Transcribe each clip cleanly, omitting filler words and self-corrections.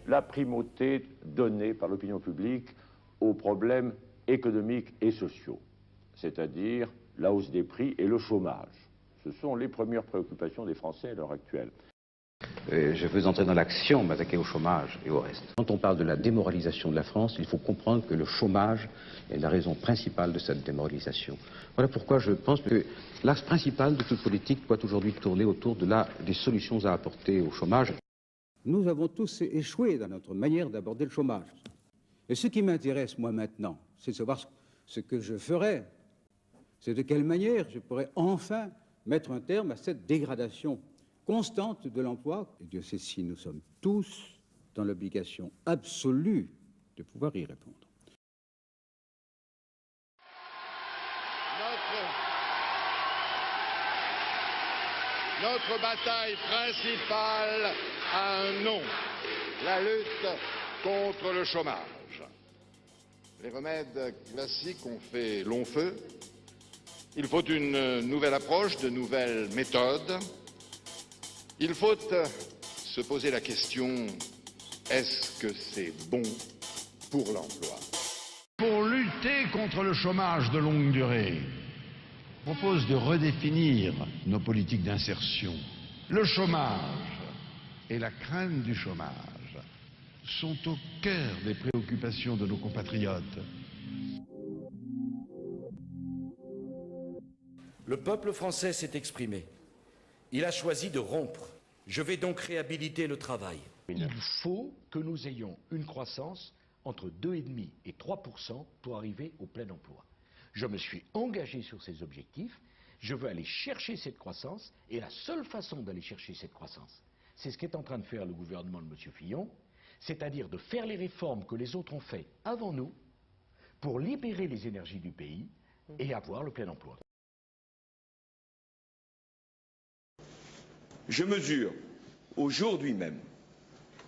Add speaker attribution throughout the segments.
Speaker 1: La primauté donnée par l'opinion publique aux problèmes économiques et sociaux, c'est-à-dire la hausse des prix et le chômage. Ce sont les premières préoccupations des Français à l'heure actuelle.
Speaker 2: Je veux entrer dans l'action, m'attaquer au chômage et au reste. Quand on parle de la démoralisation de la France, il faut comprendre que le chômage est la raison principale de cette démoralisation. Voilà pourquoi je pense que l'axe principal de toute politique doit aujourd'hui tourner autour des solutions à apporter au chômage.
Speaker 3: Nous avons tous échoué dans notre manière d'aborder le chômage. Et ce qui m'intéresse, moi, maintenant, c'est de savoir ce que je ferais. C'est de quelle manière je pourrais enfin mettre un terme à cette dégradation constante de l'emploi. Et Dieu sait si nous sommes tous dans l'obligation absolue de pouvoir y répondre.
Speaker 4: Notre bataille principale a un nom, la lutte contre le chômage. Les remèdes classiques ont fait long feu. Il faut une nouvelle approche, de nouvelles méthodes. Il faut se poser la question, est-ce que c'est bon pour l'emploi?
Speaker 5: Pour lutter contre le chômage de longue durée, je propose de redéfinir nos politiques d'insertion. Le chômage et la crainte du chômage sont au cœur des préoccupations de nos compatriotes.
Speaker 6: Le peuple français s'est exprimé. Il a choisi de rompre. Je vais donc réhabiliter le travail.
Speaker 7: Il faut que nous ayons une croissance entre 2,5 et 3% pour arriver au plein emploi. Je me suis engagé sur ces objectifs, je veux aller chercher cette croissance, et la seule façon d'aller chercher cette croissance, c'est ce qu'est en train de faire le gouvernement de M. Fillon, c'est-à-dire de faire les réformes que les autres ont fait avant nous, pour libérer les énergies du pays et avoir le plein emploi.
Speaker 8: Je mesure aujourd'hui même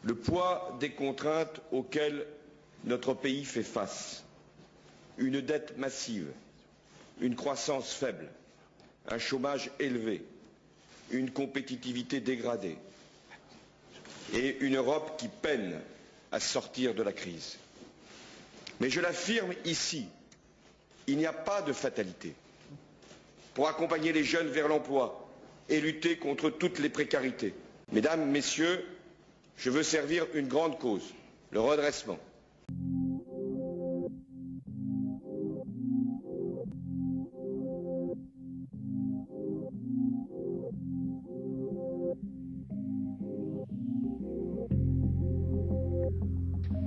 Speaker 8: le poids des contraintes auxquelles notre pays fait face. Une dette massive, une croissance faible, un chômage élevé, une compétitivité dégradée et une Europe qui peine à sortir de la crise. Mais je l'affirme ici, il n'y a pas de fatalité. Pour accompagner les jeunes vers l'emploi et lutter contre toutes les précarités, mesdames, messieurs, je veux servir une grande cause, le redressement.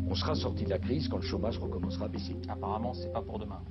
Speaker 7: On sera sorti de la crise quand le chômage recommencera à baisser.
Speaker 9: Apparemment, c'est pas pour demain.